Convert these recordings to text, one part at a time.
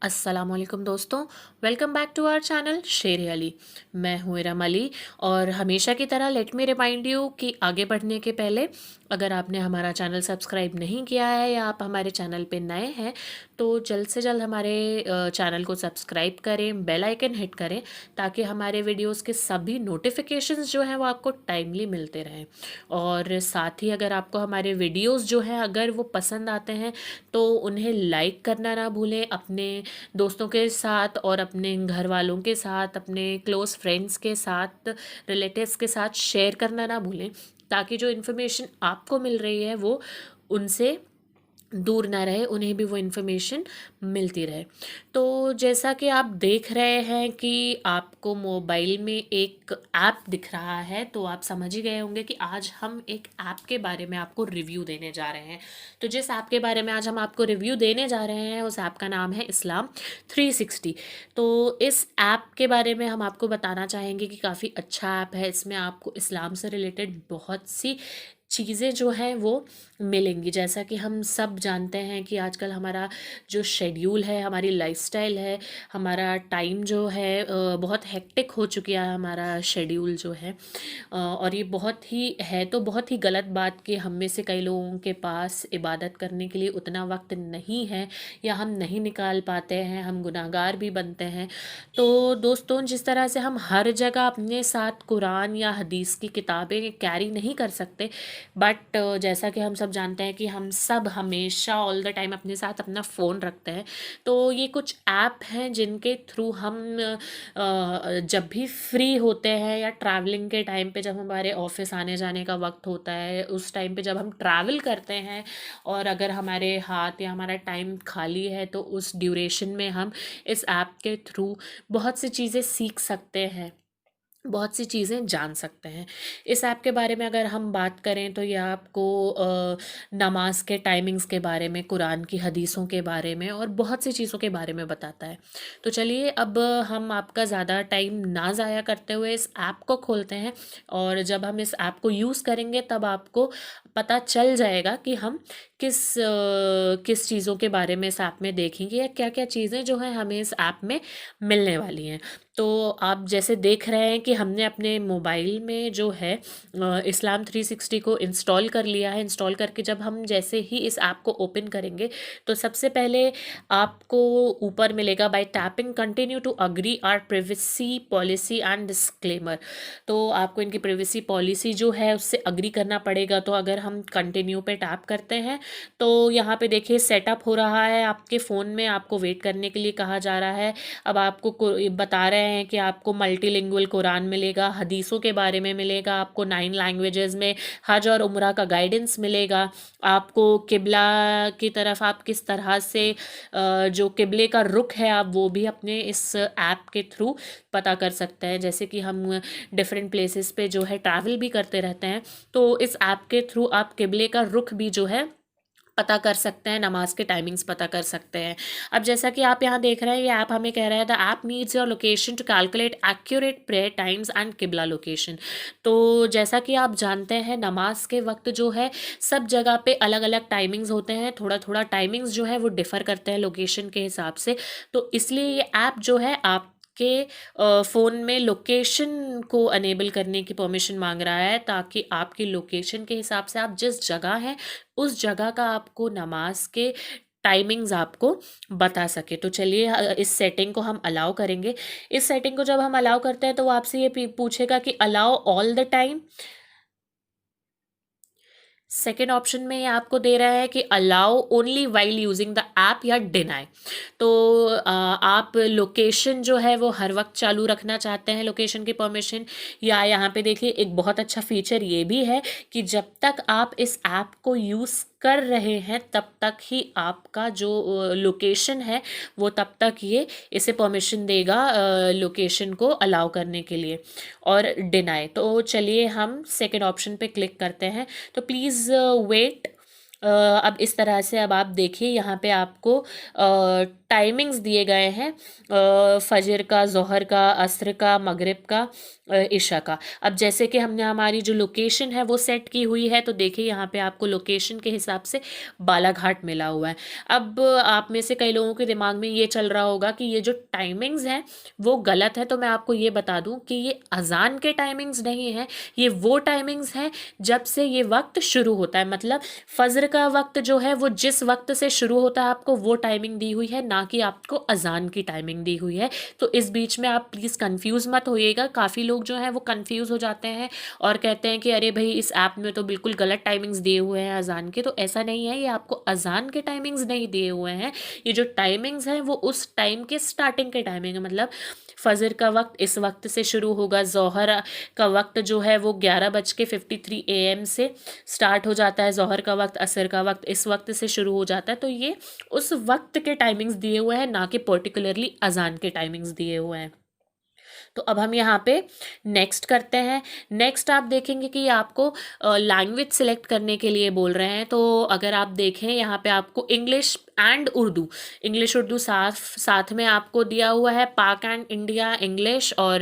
अस्सलामुअलैकुम दोस्तों। Welcome back to our channel Sher Ali. मैं हूँ इरम अली और हमेशा की तरह लेट मी रिमाइंड यू कि आगे बढ़ने के पहले अगर आपने हमारा चैनल सब्सक्राइब नहीं किया है या आप हमारे चैनल पे नए हैं तो जल्द से जल्द हमारे चैनल को सब्सक्राइब करें, बेल आइकन हिट करें ताकि हमारे वीडियोस के सभी नोटिफिकेशंस जो हैं वो आपको टाइमली मिलते रहें। और साथ ही अगर आपको हमारे वीडियोस जो हैं अगर वो पसंद आते हैं तो उन्हें लाइक करना ना भूलें, अपने दोस्तों के साथ और अपने घर वालों के साथ, अपने क्लोज़ फ्रेंड्स के साथ, रिलेटिव्स के साथ शेयर करना ना भूलें ताकि जो इन्फॉर्मेशन आपको मिल रही है वो उनसे दूर ना रहे, उन्हें भी वो इन्फॉर्मेशन मिलती रहे। तो जैसा कि आप देख रहे हैं कि आपको मोबाइल में एक ऐप दिख रहा है तो आप समझ ही गए होंगे कि आज हम एक ऐप के बारे में आपको रिव्यू देने जा रहे हैं। तो जिस ऐप के बारे में आज हम आपको रिव्यू देने जा रहे हैं उस ऐप का नाम है इस्लाम 360। तो इस ऐप के बारे में हम आपको बताना चाहेंगे कि काफ़ी अच्छा ऐप है। इसमें आपको इस्लाम से रिलेटेड बहुत सी चीज़ें जो हैं वो मिलेंगी। जैसा कि हम सब जानते हैं कि आजकल हमारा जो शेड्यूल है, हमारी लाइफस्टाइल है, हमारा टाइम जो है बहुत हेक्टिक हो चुकी है हमारा शेड्यूल जो है। और ये बहुत ही है तो बहुत ही गलत बात कि हम में से कई लोगों के पास इबादत करने के लिए उतना वक्त नहीं है या हम नहीं निकाल पाते हैं, हम गुनाहगार भी बनते हैं। तो दोस्तों, जिस तरह से हम हर जगह अपने साथ कुरान या हदीस की किताबें कैरी नहीं कर सकते, बट जैसा कि हम सब जानते हैं कि हम सब हमेशा ऑल द टाइम अपने साथ अपना फ़ोन रखते हैं। तो ये कुछ ऐप हैं जिनके थ्रू हम जब भी फ्री होते हैं या ट्रैवलिंग के टाइम पे जब हमारे ऑफिस आने जाने का वक्त होता है, उस टाइम पे जब हम ट्रैवल करते हैं और अगर हमारे हाथ या हमारा टाइम खाली है तो उस ड्यूरेशन में हम इस ऐप के थ्रू बहुत सी चीज़ें सीख सकते हैं, बहुत सी चीज़ें जान सकते हैं। इस ऐप के बारे में अगर हम बात करें तो ये आपको नमाज के टाइमिंग्स के बारे में, कुरान की हदीसों के बारे में और बहुत सी चीज़ों के बारे में बताता है। तो चलिए अब हम आपका ज़्यादा टाइम ना ज़ाया करते हुए इस ऐप को खोलते हैं और जब हम इस ऐप को यूज़ करेंगे तब आपको पता चल जाएगा कि हम किस चीज़ों के बारे में इस ऐप में देखेंगे या क्या-क्या चीज़ें जो हैं हमें इस ऐप में मिलने वाली हैं। तो आप जैसे देख रहे हैं कि हमने अपने मोबाइल में जो है इस्लाम 360 को इंस्टॉल कर लिया है। इंस्टॉल करके जब हम जैसे ही इस ऐप को ओपन करेंगे तो सबसे पहले आपको ऊपर मिलेगा by tapping continue to agree our privacy policy and disclaimer. तो आपको इनकी प्राइवेसी पॉलिसी जो है उससे अग्री करना पड़ेगा। तो अगर हम कंटिन्यू पे टैप करते हैं तो यहाँ पे देखिए सेटअप हो रहा है आपके फ़ोन में, आपको वेट करने के लिए कहा जा रहा है। अब आपको बता रहे हैं कि आपको मल्टीलिंगुअल कुरान मिलेगा, हदीसों के बारे में मिलेगा, आपको 9 लैंग्वेजेस में हज और उम्रा का गाइडेंस मिलेगा, आपको किबला की तरफ आप किस तरह से जो किबले का रुख है आप वो भी अपने इस ऐप के थ्रू पता कर सकते हैं। जैसे कि हम डिफरेंट प्लेसेस पे जो है ट्रैवल भी करते रहते हैं तो इस ऐप के थ्रू आप किबले का रुख भी जो है पता कर सकते हैं, नमाज के टाइमिंग्स पता कर सकते हैं। अब जैसा कि आप यहाँ देख रहे हैं ये ऐप हमें कह रहा है the app needs your location to calculate accurate prayer times and किबला लोकेशन। तो जैसा कि आप जानते हैं नमाज के वक्त जो है सब जगह पे अलग अलग टाइमिंग्स होते हैं, थोड़ा थोड़ा टाइमिंग्स जो है वो डिफ़र करते हैं लोकेशन के हिसाब से। तो इसलिए ये ऐप जो है आप के फ़ोन में लोकेशन को अनेबल करने की परमिशन मांग रहा है ताकि आपकी लोकेशन के हिसाब से आप जिस जगह हैं उस जगह का आपको नमाज के टाइमिंग्स आपको बता सके। तो चलिए इस सेटिंग को हम अलाउ करेंगे। इस सेटिंग को जब हम अलाउ करते हैं तो वो आपसे ये पूछेगा कि allow all the time. Second option में ये आपको दे रहा है कि allow only while using the app या डिनाई। तो आप लोकेशन जो है वो हर वक्त चालू रखना चाहते हैं लोकेशन की परमिशन, या यहाँ पे देखिए एक बहुत अच्छा फीचर ये भी है कि जब तक आप इस ऐप को यूज़ कर रहे हैं तब तक ही आपका जो लोकेशन है वो तब तक ये इसे परमिशन देगा लोकेशन को अलाउ करने के लिए और डिनाई। तो चलिए हम सेकेंड ऑप्शन पे क्लिक करते हैं। तो प्लीज़ वेट, अब इस तरह से अब आप देखिए यहाँ पे आपको टाइमिंग्स दिए गए हैं फजर का, ज़ोहर का, असर का, मगरिब का, इशा का। अब जैसे कि हमने हमारी जो लोकेशन है वो सेट की हुई है, तो देखिए यहाँ पे आपको लोकेशन के हिसाब से बालाघाट मिला हुआ है। अब आप में से कई लोगों के दिमाग में ये चल रहा होगा कि ये जो टाइमिंग्स हैं वो गलत है, तो मैं आपको ये बता दूं कि ये अजान के टाइमिंग्स नहीं है, ये वो टाइमिंग्स हैं जब से ये वक्त शुरू होता है। मतलब फजर का वक्त जो है वो जिस वक्त से शुरू होता है आपको वो टाइमिंग दी हुई है, ना कि आपको अजान की टाइमिंग दी हुई है। तो इस बीच में आप प्लीज़ कंफ्यूज मत होइएगा। काफ़ी लोग जो हैं वो कंफ्यूज हो जाते हैं और कहते हैं कि अरे भाई इस ऐप में तो बिल्कुल गलत टाइमिंग्स दिए हुए हैं अजान के। तो ऐसा नहीं है, ये आपको अजान के टाइमिंग्स नहीं दिए हुए हैं। ये जो टाइमिंग्स हैं वो उस टाइम के स्टार्टिंग के टाइमिंग है। मतलब फजर का वक्त इस वक्त से शुरू होगा, ज़ोहर का वक्त जो है वो 11:53 AM से स्टार्ट हो जाता है ज़ोहर का वक्त, असर का वक्त इस वक्त से शुरू हो जाता है। तो ये उस वक्त के टाइमिंग्स दिए हुए हैं, ना कि पर्टिकुलरली अजान के टाइमिंग्स दिए हुए हैं। तो अब हम यहाँ पे नेक्स्ट करते हैं। नेक्स्ट आप देखेंगे कि आपको लैंग्वेज सिलेक्ट करने के लिए बोल रहे हैं। तो अगर आप देखें यहाँ पे आपको English and Urdu, English Urdu साथ साथ में आपको दिया हुआ है, पाक एंड इंडिया इंग्लिश, और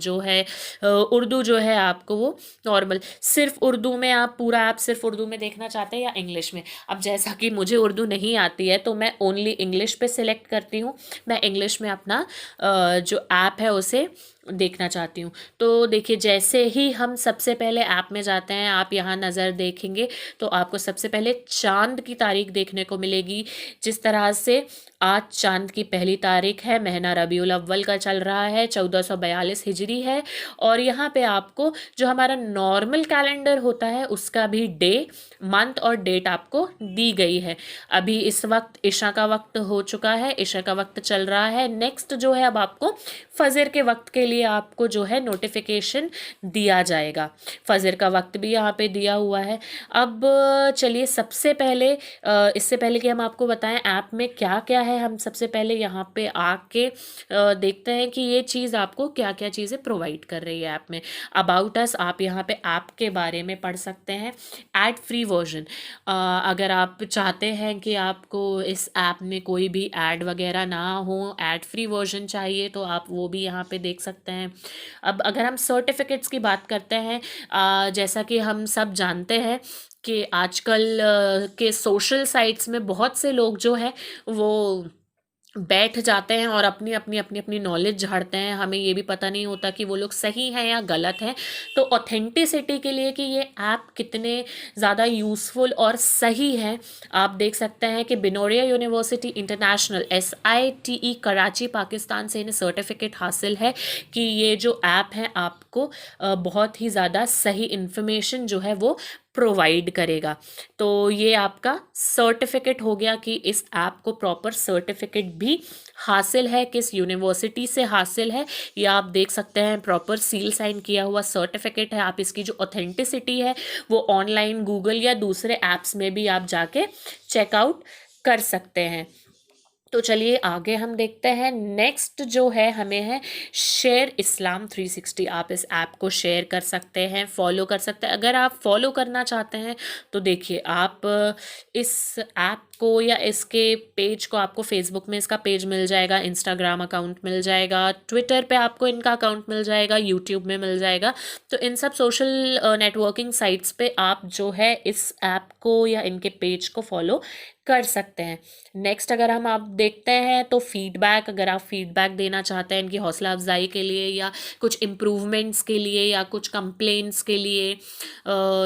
जो है उर्दू जो है आपको वो नॉर्मल। सिर्फ उर्दू में आप पूरा ऐप सिर्फ उर्दू में देखना चाहते हैं या इंग्लिश में? अब जैसा कि मुझे उर्दू नहीं आती है तो मैं ओनली इंग्लिश पे सिलेक्ट करती हूँ। मैं इंग्लिश में अपना जो ऐप है उसे देखना चाहती हूँ। तो देखिए जैसे ही हम सबसे पहले ऐप में जाते हैं, आप यहाँ नज़र देखेंगे तो आपको सबसे पहले चाँद की तारीख देखने को मिलेगी। जिस तरह से आज चाँद की पहली तारीख है, महीना रबीउल अव्वल का चल रहा है, 1442 हिजरी है। और यहाँ पे आपको जो हमारा नॉर्मल कैलेंडर होता है उसका भी डे, मंथ और डेट आपको दी गई है। अभी इस वक्त इशा का वक्त हो चुका है, इशा का वक्त चल रहा है। नेक्स्ट जो है अब आपको फजर के वक्त के लिए आपको जो है नोटिफिकेशन दिया जाएगा। फजर का वक्त भी यहाँ पे दिया हुआ है। अब चलिए सबसे पहले इससे पहले कि हम आपको बताएं ऐप में क्या क्या है, हम सबसे पहले यहाँ पे आके देखते हैं कि ये चीज़ आपको क्या क्या चीज़ें प्रोवाइड कर रही है ऐप में। अबाउट अस, आप यहाँ पे ऐप के बारे में पढ़ सकते हैं। एड फ्री वर्जन, अगर आप चाहते हैं कि आपको इस ऐप में कोई भी ऐड वगैरह ना हो, ऐड फ्री वर्जन चाहिए, तो आप वो भी यहाँ पे देख सकते हैं। अब अगर हम सर्टिफिकेट्स की बात करते हैं, जैसा कि हम सब जानते हैं कि आजकल के सोशल साइट्स में बहुत से लोग जो हैं वो बैठ जाते हैं और अपनी नॉलेज झाड़ते हैं। हमें ये भी पता नहीं होता कि वो लोग सही हैं या गलत हैं। तो ऑथेंटिसिटी के लिए कि ये ऐप कितने ज़्यादा यूज़फुल और सही है, आप देख सकते हैं कि Binoria university international SITE Karachi Pakistan से इन्हें सर्टिफिकेट हासिल है कि ये जो ऐप है आपको बहुत ही ज़्यादा सही इन्फॉर्मेशन जो है वो प्रोवाइड करेगा। तो ये आपका सर्टिफिकेट हो गया कि इस ऐप को प्रॉपर सर्टिफिकेट भी हासिल है, किस यूनिवर्सिटी से हासिल है ये आप देख सकते हैं। प्रॉपर सील साइन किया हुआ सर्टिफिकेट है। आप इसकी जो ऑथेंटिसिटी है वो ऑनलाइन गूगल या दूसरे ऐप्स में भी आप जाके चेकआउट कर सकते हैं। तो चलिए आगे हम देखते हैं। नेक्स्ट जो है हमें है शेयर इस्लाम 360। आप इस ऐप को शेयर कर सकते हैं, फॉलो कर सकते हैं। अगर आप फॉलो करना चाहते हैं तो देखिए आप इस ऐप को या इसके पेज को, आपको फेसबुक में इसका पेज मिल जाएगा, इंस्टाग्राम अकाउंट मिल जाएगा, ट्विटर पे आपको इनका अकाउंट मिल जाएगा, यूट्यूब में मिल जाएगा। तो इन सब सोशल नेटवर्किंग साइट्स पे आप जो है इस ऐप को या इनके पेज को फॉलो कर सकते हैं। नेक्स्ट अगर हम आप देखते हैं तो फीडबैक, अगर आप फीडबैक देना चाहते हैं इनकी हौसला अफजाई के लिए या कुछ इम्प्रूवमेंट्स के लिए या कुछ कंप्लेंट्स के लिए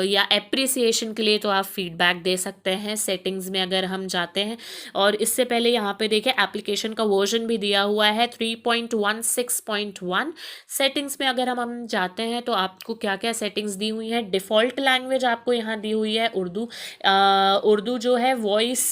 या एप्रिसिएशन के लिए, तो आप फीडबैक दे सकते हैं। सेटिंग्स में अगर हम जाते हैं और इससे पहले यहाँ पे देखिए एप्लीकेशन का वर्जन भी दिया हुआ है 3.16.1। सेटिंग्स में अगर हम जाते हैं तो आपको क्या क्या सेटिंग्स दी हुई हैं। डिफ़ॉल्ट लैंग्वेज आपको यहाँ दी हुई है उर्दू। उर्दू जो है वॉइस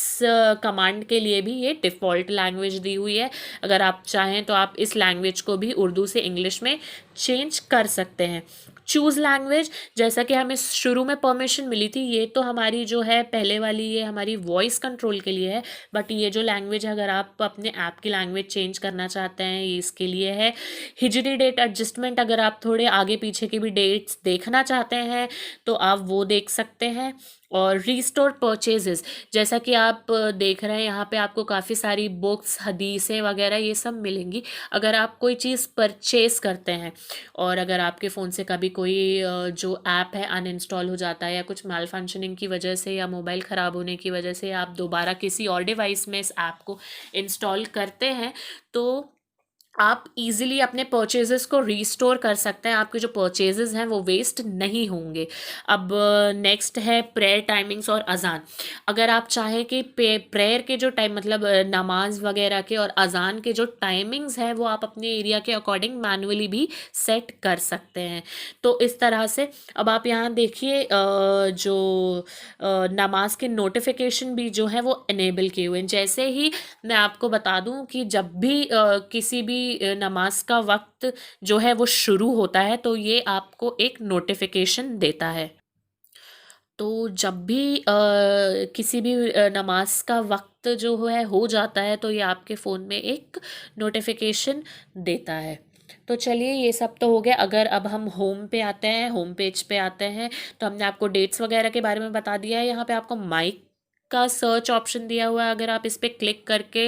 कमांड के लिए भी ये डिफ़ॉल्ट लैंग्वेज दी हुई है। अगर आप चाहें तो आप इस लैंग्वेज को भी उर्दू से इंग्लिश में चेंज कर सकते हैं। चूज़ लैंग्वेज, जैसा कि हमें शुरू में परमिशन मिली थी, ये तो हमारी जो है पहले वाली ये हमारी वॉइस कंट्रोल के लिए है। बट ये जो लैंग्वेज है अगर आप अपने ऐप की लैंग्वेज चेंज करना चाहते हैं ये इसके लिए है। हिजरी डेट एडजस्टमेंट, अगर आप थोड़े आगे पीछे की भी डेट्स देखना चाहते हैं तो आप वो देख सकते हैं। और रीस्टोर परचेजेस, जैसा कि आप देख रहे हैं यहाँ पे आपको काफ़ी सारी बुक्स, हदीसें वगैरह ये सब मिलेंगी। अगर आप कोई चीज़ परचेज़ करते हैं और अगर आपके फ़ोन से कभी कोई जो ऐप है अनइंस्टॉल हो जाता है या कुछ मैल फंक्शनिंग की वजह से या मोबाइल ख़राब होने की वजह से आप दोबारा किसी और डिवाइस में इस ऐप को इंस्टॉल करते हैं, तो आप इजीली अपने परचेजेस को रीस्टोर कर सकते हैं। आपके जो परचेजेस हैं वो वेस्ट नहीं होंगे। अब नेक्स्ट है प्रेयर टाइमिंग्स और अज़ान। अगर आप चाहें कि प्रेयर के जो टाइम मतलब नमाज वगैरह के और अज़ान के जो टाइमिंग्स हैं वो आप अपने एरिया के अकॉर्डिंग मैनुअली भी सेट कर सकते हैं। तो इस तरह से अब आप यहाँ देखिए जो नमाज के नोटिफिकेशन भी जो है वो इनेबल किए हुए हैं। जैसे ही मैं आपको बता दूं कि जब भी किसी भी नमाज का वक्त जो है वो शुरू होता है तो ये आपको एक नोटिफिकेशन देता है। तो जब भी किसी भी नमाज का वक्त जो है हो जाता है तो ये आपके फ़ोन में एक नोटिफिकेशन देता है। तो चलिए ये सब तो हो गया। अगर अब हम होम पे आते हैं, होम पेज पे आते हैं, तो हमने आपको डेट्स वगैरह के बारे में बता दिया है। यहाँ पे आपको माइक का सर्च ऑप्शन दिया हुआ है। अगर आप इस पे क्लिक करके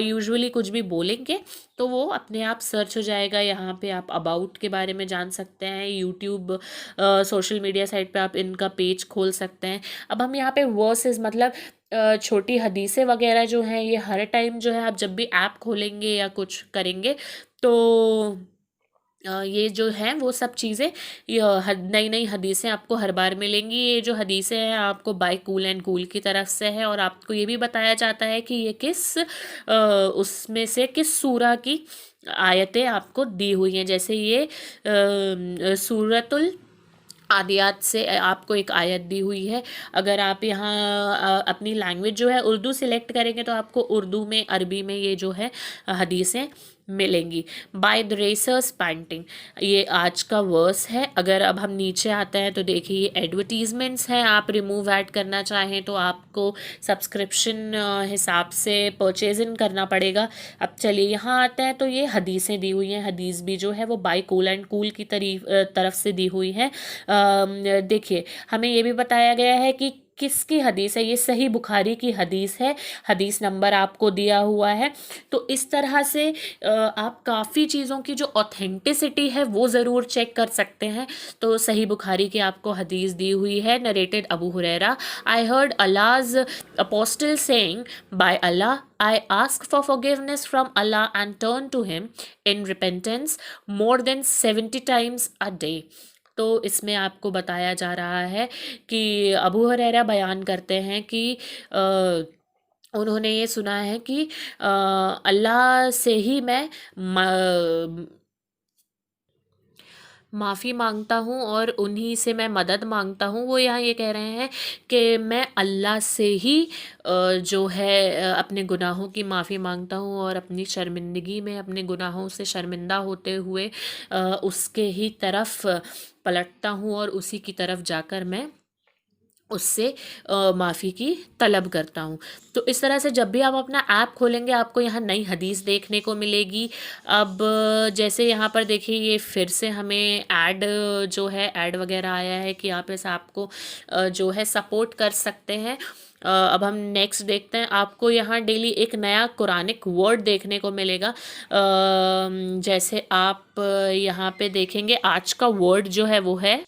यूजुअली कुछ भी बोलेंगे तो वो अपने आप सर्च हो जाएगा। यहाँ पे आप अबाउट के बारे में जान सकते हैं। यूट्यूब सोशल मीडिया साइट पे आप इनका पेज खोल सकते हैं। अब हम यहाँ पे वर्सेस मतलब छोटी हदीसें वगैरह जो हैं ये हर टाइम जो है आप जब भी ऐप खोलेंगे या कुछ करेंगे तो ये जो हैं वो सब चीज़ें ये नई नई हदीसें आपको हर बार मिलेंगी। ये जो हदीसें हैं आपको बाय कूल एंड कूल की तरफ से है और आपको ये भी बताया जाता है कि ये उसमें से किस सूरा की आयतें आपको दी हुई हैं। जैसे ये सूरतुल आदियात से आपको एक आयत दी हुई है। अगर आप यहाँ अपनी लैंग्वेज जो है उर्दू सिलेक्ट करेंगे तो आपको उर्दू में, अरबी में ये जो है हदीसें मिलेंगी। बाय द रेसर्स पेंटिंग, ये आज का वर्स है। अगर अब हम नीचे आते हैं तो देखिए ये एडवर्टीजमेंट्स हैं। आप रिमूव ऐड करना चाहें तो आपको सब्सक्रिप्शन हिसाब से परचेजिंग करना पड़ेगा। अब चलिए यहाँ आते हैं तो ये हदीसें दी हुई हैं। हदीस भी जो है वो बाय कूल एंड कूल की तरफ से दी हुई है। देखिए हमें ये भी बताया गया है कि किसकी हदीस है। ये सही बुखारी की हदीस है। हदीस नंबर आपको दिया हुआ है। तो इस तरह से आप काफ़ी चीज़ों की जो ऑथेंटिसिटी है वो ज़रूर चेक कर सकते हैं। तो सही बुखारी की आपको हदीस दी हुई है। Narrated Abu Huraira, I heard Allah's apostle saying, by Allah I ask for forgiveness from Allah and turn to him in repentance more than 70 times a day। तो इसमें आपको बताया जा रहा है कि अबू हुरैरा बयान करते हैं कि उन्होंने ये सुना है कि अल्लाह से ही मैं माफ़ी मांगता हूँ और उन्हीं से मैं मदद मांगता हूँ। वो यहाँ ये कह रहे हैं कि मैं अल्लाह से ही जो है अपने गुनाहों की माफ़ी मांगता हूँ और अपनी शर्मिंदगी में अपने गुनाहों से शर्मिंदा होते हुए उसके ही तरफ पलटता हूँ और उसी की तरफ जाकर मैं उससे माफ़ी की तलब करता हूँ। तो इस तरह से जब भी आप अपना ऐप खोलेंगे आपको यहाँ नई हदीस देखने को मिलेगी। अब जैसे यहाँ पर देखिए ये फिर से हमें ऐड जो है ऐड वगैरह आया है कि आप इस ऐप को जो है सपोर्ट कर सकते हैं। अब हम नेक्स्ट देखते हैं। आपको यहाँ डेली एक नया कुरानिक वर्ड देखने को मिलेगा। जैसे आप यहाँ पे देखेंगे आज का वर्ड जो है वो है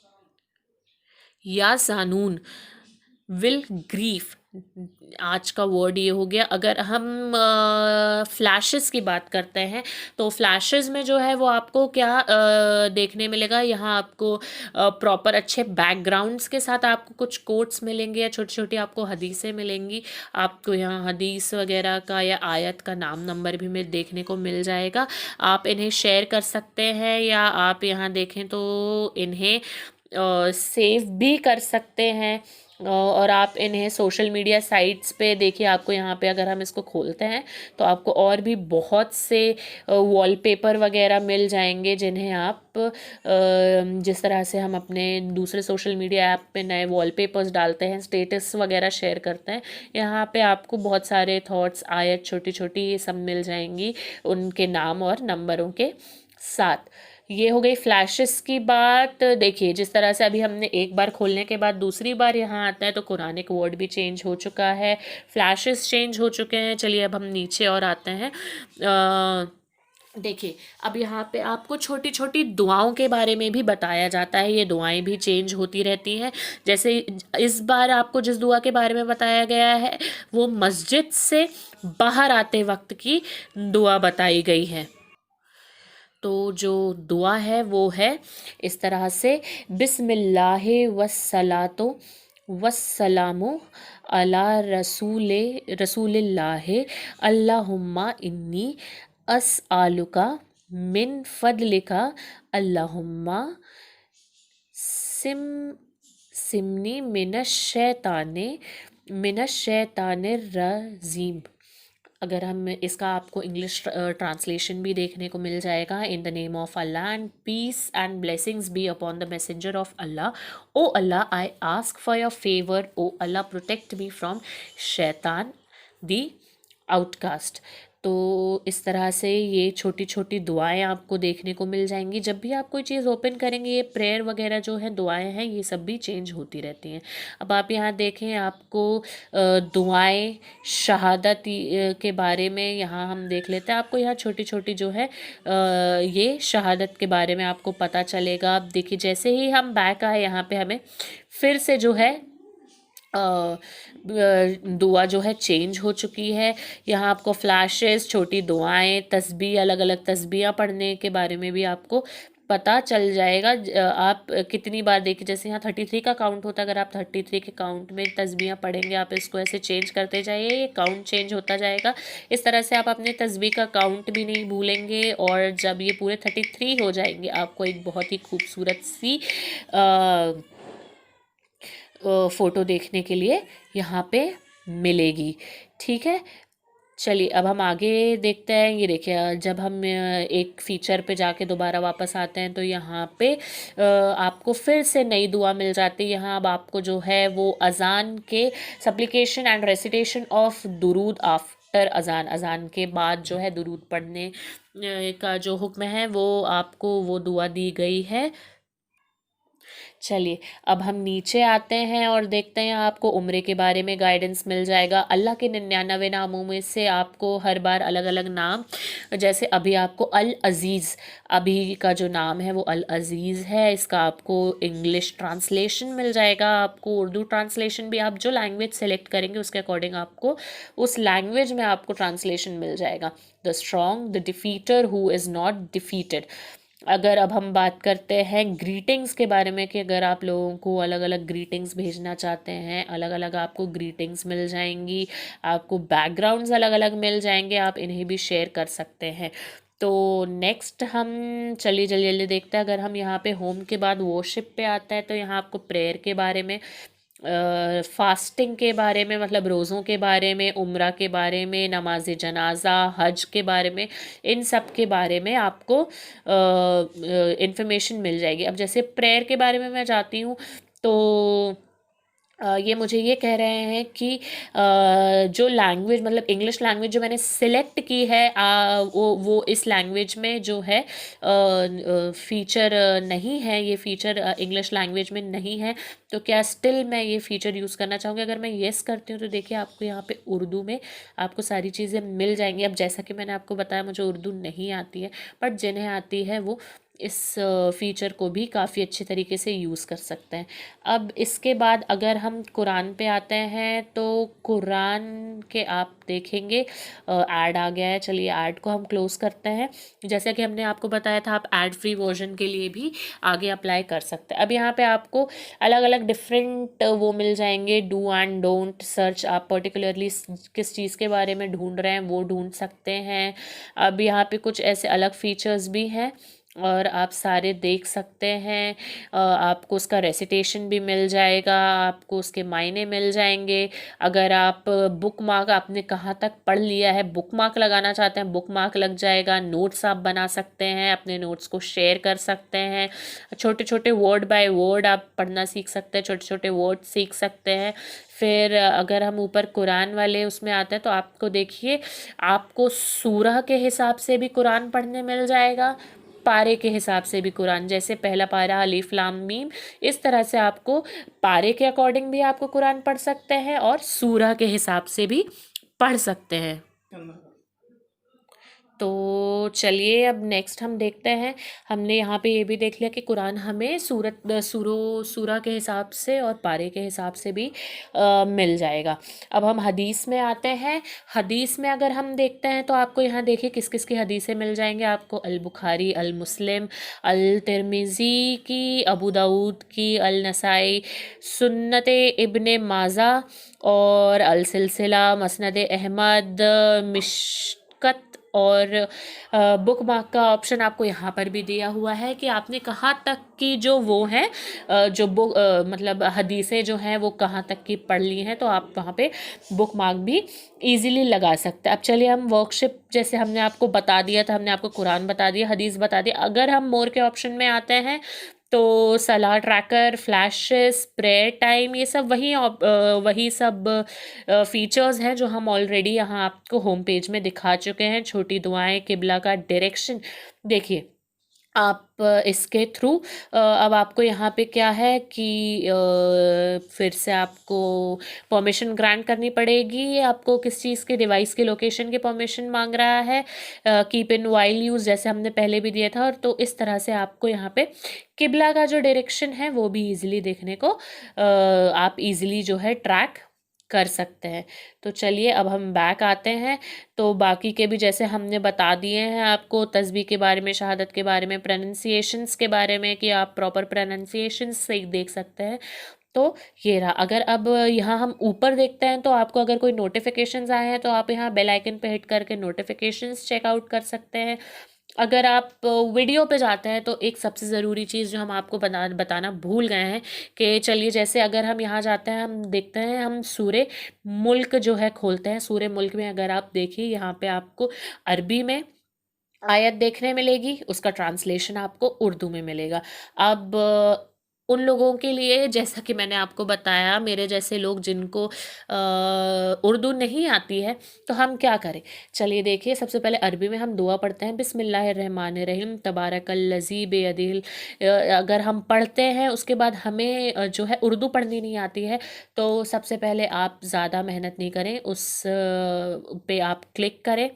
या जानून, विल ग्रीफ। आज का वर्ड ये हो गया। अगर हम फ्लैशेस की बात करते हैं तो फ्लैशेस में जो है वो आपको क्या देखने मिलेगा। यहाँ आपको प्रॉपर अच्छे बैकग्राउंड्स के साथ आपको कुछ कोट्स मिलेंगे या छोटी छोटी आपको हदीसें मिलेंगी। आपको यहाँ हदीस वगैरह का या आयत का नाम नंबर भी में देखने को मिल जाएगा। आप इन्हें शेयर कर सकते हैं या आप यहाँ देखें तो इन्हें सेव भी कर सकते हैं। और आप इन्हें सोशल मीडिया साइट्स पे देखिए। आपको यहाँ पे अगर हम इसको खोलते हैं तो आपको और भी बहुत से वॉलपेपर वगैरह मिल जाएंगे जिन्हें आप जिस तरह से हम अपने दूसरे सोशल मीडिया ऐप पे नए वॉलपेपर्स डालते हैं, स्टेटस वगैरह शेयर करते हैं, यहाँ पे आपको बहुत सारे थॉट्स, आयत छोटी छोटी ये सब मिल जाएंगी उनके नाम और नंबरों के साथ। ये हो गई फ्लैशेस की बात। देखिए जिस तरह से अभी हमने एक बार खोलने के बाद दूसरी बार यहाँ आता है तो कुरानिक वर्ड भी चेंज हो चुका है, फ्लैशेस चेंज हो चुके हैं। चलिए अब हम नीचे और आते हैं। देखिए अब यहाँ पे आपको छोटी छोटी दुआओं के बारे में भी बताया जाता है, ये दुआएं भी चेंज होती रहती हैं। जैसे इस बार आपको जिस दुआ के बारे में बताया गया है वो मस्जिद से बाहर आते वक्त की दुआ बताई गई है। तो जो दुआ है वो है इस तरह से, बिस्मिल्लाह वस्सलातो वस्सलामु अला रसूलिल्लाह अल्लाहुम्मा इन्नी अस्आलुका मिन फदलिका अल्लाहुम्मा सिम सिमनी मिनश रजीम। अगर हम इसका आपको इंग्लिश ट्रांसलेशन भी देखने को मिल जाएगा। In the name of Allah and peace and blessings be upon the messenger of Allah. O Allah I ask for your favour. O Allah protect me from Shaitan the outcast. तो इस तरह से ये छोटी छोटी दुआएं आपको देखने को मिल जाएंगी। जब भी आप कोई चीज़ ओपन करेंगे ये प्रेयर वगैरह जो है दुआएं हैं ये सब भी चेंज होती रहती हैं। अब आप यहाँ देखें आपको दुआएं शहादत के बारे में यहाँ हम देख लेते हैं। आपको यहाँ छोटी छोटी जो है ये शहादत के बारे में आपको पता चलेगा। अब देखिए जैसे ही हम बैक आए यहाँ पे हमें फिर से जो है दुआ जो है चेंज हो चुकी है। यहाँ आपको फ्लैशेस, छोटी दुआएं, तस्बीह, अलग अलग तस्बीहां पढ़ने के बारे में भी आपको पता चल जाएगा। आप कितनी बार देखिए जैसे यहाँ 33 का काउंट होता है, अगर आप 33 के काउंट में तस्बीहां पढ़ेंगे आप इसको ऐसे चेंज करते जाइए, ये काउंट चेंज होता जाएगा। इस तरह से आप अपने तस्बीह का काउंट भी नहीं भूलेंगे और जब ये पूरे 33 हो जाएंगे आपको एक बहुत ही खूबसूरत सी फ़ोटो देखने के लिए यहाँ पे मिलेगी। ठीक है, चलिए अब हम आगे देखते हैं। ये देखिए जब हम एक फ़ीचर पे जाके दोबारा वापस आते हैं तो यहाँ पे आपको फिर से नई दुआ मिल जाती है। यहाँ अब आपको जो है वो अज़ान के सप्लिकेशन एंड रेसिटेशन ऑफ दुरूद आफ्टर अज़ान, अज़ान के बाद जो है दुरूद पढ़ने का जो हुक्म है वो आपको वो दुआ दी गई है। चलिए अब हम नीचे आते हैं और देखते हैं आपको उम्रे के बारे में गाइडेंस मिल जाएगा। अल्लाह के 99 नामों में से आपको हर बार अलग अलग नाम, जैसे अभी आपको अल अज़ीज़, अभी का जो नाम है वो अल अज़ीज़ है, इसका आपको इंग्लिश ट्रांसलेशन मिल जाएगा। आपको उर्दू ट्रांसलेशन भी आप जो लैंग्वेज सेलेक्ट करेंगे उसके अकॉर्डिंग आपको उस लैंग्वेज में आपको ट्रांसलेशन मिल जाएगा। The strong, the defeater who is not defeated. अगर अब हम बात करते हैं ग्रीटिंग्स के बारे में कि अगर आप लोगों को अलग अलग ग्रीटिंग्स भेजना चाहते हैं, अलग अलग आपको ग्रीटिंग्स मिल जाएंगी, आपको बैकग्राउंड्स अलग अलग मिल जाएंगे, आप इन्हें भी शेयर कर सकते हैं। तो नेक्स्ट हम चलिए जल्दी जल्दी देखते हैं। अगर हम यहाँ पे होम के बाद वर्शिप पे आता है तो यहाँ आपको प्रेयर के बारे में, फास्टिंग के बारे में मतलब रोज़ों के बारे में, उम्रा के बारे में, नमाज जनाजा, हज के बारे में, इन सब के बारे में आपको इंफॉर्मेशन मिल जाएगी। अब जैसे प्रेयर के बारे में मैं जाती हूँ तो ये मुझे ये कह रहे हैं कि जो लैंग्वेज मतलब इंग्लिश लैंग्वेज जो मैंने सिलेक्ट की है वो इस लैंग्वेज में जो है फ़ीचर नहीं है, ये फ़ीचर इंग्लिश लैंग्वेज में नहीं है। तो क्या स्टिल मैं ये फ़ीचर यूज़ करना चाहूँगी? अगर मैं येस करती हूँ तो देखिए आपको यहाँ पे उर्दू में आपको सारी चीज़ें मिल जाएंगी। अब जैसा कि मैंने आपको बताया मुझे उर्दू नहीं आती है, बट जिन्हें आती है वो इस फ़ीचर को भी काफ़ी अच्छे तरीके से यूज़ कर सकते हैं। अब इसके बाद अगर हम कुरान पे आते हैं तो कुरान के आप देखेंगे ऐड आ गया है। चलिए ऐड को हम क्लोज़ करते हैं। जैसा कि हमने आपको बताया था आप ऐड फ्री वर्जन के लिए भी आगे अप्लाई कर सकते हैं। अब यहाँ पे आपको अलग अलग डिफरेंट वो मिल जाएंगे, डू एंड डोंट सर्च, आप पर्टिकुलरली किस चीज़ के बारे में ढूंढ रहे हैं वो ढूंढ सकते हैं। अब यहाँ पे कुछ ऐसे अलग फीचर्स भी हैं और आप सारे देख सकते हैं। आपको उसका रेसिटेशन भी मिल जाएगा, आपको उसके मायने मिल जाएंगे। अगर आप बुक मार्क आपने कहाँ तक पढ़ लिया है, बुक मार्क लगाना चाहते हैं बुक मार्क लग जाएगा। नोट्स आप बना सकते हैं, अपने नोट्स को शेयर कर सकते हैं। छोटे छोटे वर्ड बाय वर्ड आप पढ़ना सीख सकते हैं, छोटे छोटे वर्ड सीख सकते हैं। फिर अगर हम ऊपर कुरान वाले उसमें आते हैं तो आपको देखिए आपको सूरह के हिसाब से भी कुरान पढ़ने मिल जाएगा। पारे के हिसाब से भी कुरान, जैसे पहला पारा अलिफ लाम मीम, इस तरह से आपको पारे के अकॉर्डिंग भी आपको कुरान पढ़ सकते हैं और सूरह के हिसाब से भी पढ़ सकते हैं। तो चलिए अब नेक्स्ट हम देखते हैं। हमने यहाँ पे ये भी देख लिया कि कुरान हमें सूरा के हिसाब से और पारे के हिसाब से भी मिल जाएगा। अब हम हदीस में आते हैं। हदीस में अगर हम देखते हैं तो आपको यहाँ देखिए किस किस की हदीसें मिल जाएंगे आपको। अल बुखारी, अल मुस्लिम, अल तिरमिज़ी की, अबू दाऊद की, अल नसाई, सुन्नत इब्ने माजा और अल सिलसिला, मसनद अहमद, मिशकत और बुक मार्क का ऑप्शन आपको यहाँ पर भी दिया हुआ है कि आपने कहाँ तक की जो वो हैं जो बुक मतलब हदीसें जो हैं वो कहाँ तक की पढ़ ली हैं, तो आप वहाँ पे बुक मार्क भी इजीली लगा सकते हैं। अब चलिए हम वर्कशिप, जैसे हमने आपको बता दिया था, हमने आपको कुरान बता दिया, हदीस बता दिया। अगर हम मोर के ऑप्शन में आते हैं तो सलाह ट्रैकर, फ्लैशेस, प्रेयर टाइम, ये सब वही सब फीचर्स हैं जो हम ऑलरेडी यहाँ आपको होम पेज में दिखा चुके हैं। छोटी दुआएं, किबला का डायरेक्शन, देखिए आप इसके थ्रू अब आपको यहाँ पे क्या है कि फिर से आपको परमिशन ग्रांट करनी पड़ेगी। आपको किस चीज़ के, डिवाइस के लोकेशन की परमिशन मांग रहा है, कीप इन वाइल यूज़ जैसे हमने पहले भी दिया था। और तो इस तरह से आपको यहाँ पे किबला का जो डायरेक्शन है वो भी इजीली देखने को आप इजीली जो है ट्रैक कर सकते हैं। तो चलिए अब हम बैक आते हैं। तो बाकी के भी जैसे हमने बता दिए हैं आपको, तस्बीह के बारे में, शहादत के बारे में, प्रोनाउंसिएशंस के बारे में कि आप प्रॉपर प्रोनाउंसिएशंस से देख सकते हैं। तो ये रहा। अगर अब यहाँ हम ऊपर देखते हैं तो आपको अगर कोई नोटिफिकेशंस आए हैं तो आप यहाँ बेल आइकन पे हिट करके नोटिफिकेशंस चेकआउट कर सकते हैं। अगर आप वीडियो पे जाते हैं तो एक सबसे ज़रूरी चीज़ जो हम आपको बताना भूल गए हैं कि चलिए जैसे अगर हम यहाँ जाते हैं, हम देखते हैं, हम सूरे मुल्क जो है खोलते हैं। सूरे मुल्क में अगर आप देखिए यहाँ पे आपको अरबी में आयत देखने मिलेगी, उसका ट्रांसलेशन आपको उर्दू में मिलेगा। अब उन लोगों के लिए, जैसा कि मैंने आपको बताया, मेरे जैसे लोग जिनको उर्दू नहीं आती है, तो हम क्या करें। चलिए देखिए, सबसे पहले अरबी में हम दुआ पढ़ते हैं, बिस्मिल्लाहिर्रहमानिर्रहीम तबारकल्लज़ी बेयदिल। अगर हम पढ़ते हैं उसके बाद हमें जो है उर्दू पढ़नी नहीं आती है, तो सबसे पहले आप ज़्यादा मेहनत नहीं करें, उस पे आप क्लिक करें।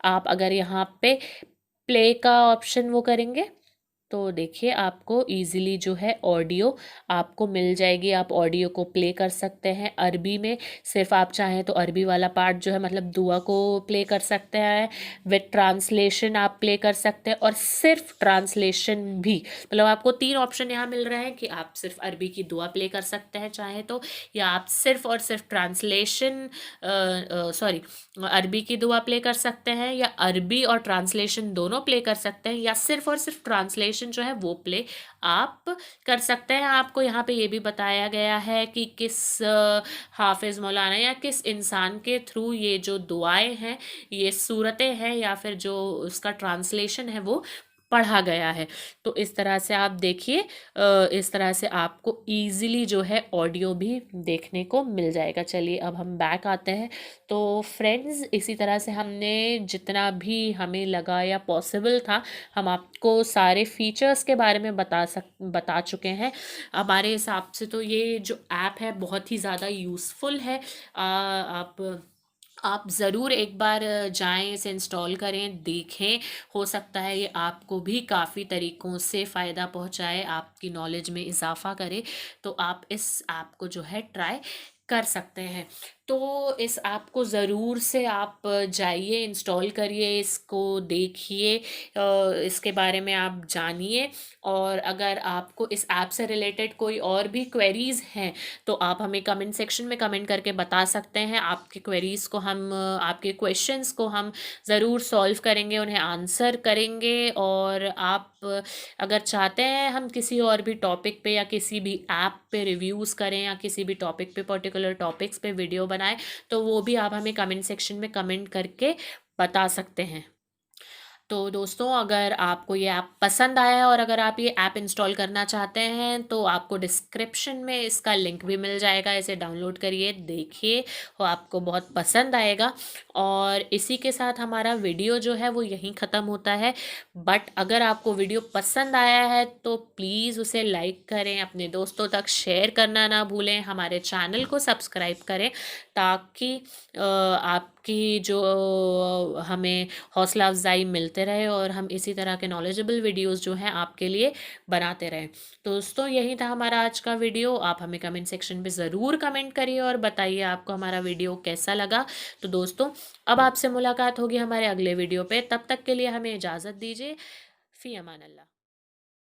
आप अगर यहाँ पे प्ले का ऑप्शन वो करेंगे तो देखिए आपको इजीली जो है ऑडियो आपको मिल जाएगी। आप ऑडियो को प्ले कर सकते हैं अरबी में। सिर्फ आप चाहें तो अरबी वाला पार्ट जो है मतलब दुआ को प्ले कर सकते हैं, विद ट्रांसलेशन आप प्ले कर सकते हैं, और सिर्फ ट्रांसलेशन भी। मतलब आपको 3 ऑप्शन यहाँ मिल रहे हैं कि आप सिर्फ अरबी की दुआ प्ले कर सकते हैं चाहे तो, या आप सिर्फ और सिर्फ ट्रांसलेशन सॉरी अरबी की दुआ प्ले कर सकते हैं, या अरबी और ट्रांसलेशन दोनों प्ले कर सकते हैं, या सिर्फ और सिर्फ ट्रांसलेशन जो है वो प्ले आप कर सकते हैं। आपको यहाँ पे ये भी बताया गया है कि किस हाफिज़ मौलाना या किस इंसान के थ्रू ये जो दुआएं हैं, ये सूरतें हैं, या फिर जो उसका ट्रांसलेशन है वो पढ़ा गया है। तो इस तरह से आप देखिए, इस तरह से आपको इजीली जो है ऑडियो भी देखने को मिल जाएगा। चलिए अब हम बैक आते हैं। तो फ्रेंड्स, इसी तरह से हमने जितना भी हमें लगा या पॉसिबल था, हम आपको सारे फीचर्स के बारे में बता चुके हैं। हमारे हिसाब से तो ये जो ऐप है बहुत ही ज़्यादा यूज़फुल है। आप ज़रूर एक बार जाएं, इसे इंस्टॉल करें, देखें। हो सकता है ये आपको भी काफ़ी तरीक़ों से फ़ायदा पहुंचाए, आपकी नॉलेज में इजाफ़ा करे। तो आप इस ऐप को जो है ट्राई कर सकते हैं। तो इस ऐप को ज़रूर से आप जाइए, इंस्टॉल करिए, इसको देखिए, इसके बारे में आप जानिए। और अगर आपको इस ऐप से रिलेटेड कोई और भी क्वेरीज़ हैं तो आप हमें कमेंट सेक्शन में कमेंट करके बता सकते हैं। आपके क्वेरीज़ को हम, आपके क्वेश्चंस को हम ज़रूर सॉल्व करेंगे, उन्हें आंसर करेंगे। और आप अगर चाहते हैं हम किसी और भी टॉपिक पे या किसी भी ऐप पे रिव्यूज़ करें, या किसी भी टॉपिक पे, पर्टिकुलर टॉपिक्स पे वीडियो बनाएं, तो वो भी आप हमें कमेंट सेक्शन में कमेंट करके बता सकते हैं। तो दोस्तों, अगर आपको ये ऐप पसंद आया है और अगर आप ये ऐप इंस्टॉल करना चाहते हैं तो आपको डिस्क्रिप्शन में इसका लिंक भी मिल जाएगा। इसे डाउनलोड करिए, देखिए, वो आपको बहुत पसंद आएगा। और इसी के साथ हमारा वीडियो जो है वो यहीं ख़त्म होता है। बट अगर आपको वीडियो पसंद आया है तो प्लीज़ उसे लाइक करें, अपने दोस्तों तक शेयर करना ना भूलें, हमारे चैनल को सब्सक्राइब करें, ताकि आपकी जो हमें हौसला अफ़ज़ाई मिलते रहे और हम इसी तरह के नॉलेजेबल वीडियोस जो हैं आपके लिए बनाते रहें। तो दोस्तों, यही था हमारा आज का वीडियो। आप हमें कमेंट सेक्शन में ज़रूर कमेंट करिए और बताइए आपको हमारा वीडियो कैसा लगा। तो दोस्तों, अब आपसे मुलाकात होगी हमारे अगले वीडियो पे। तब तक के लिए हमें इजाज़त दीजिए। फ़ी अमान अल्लाह।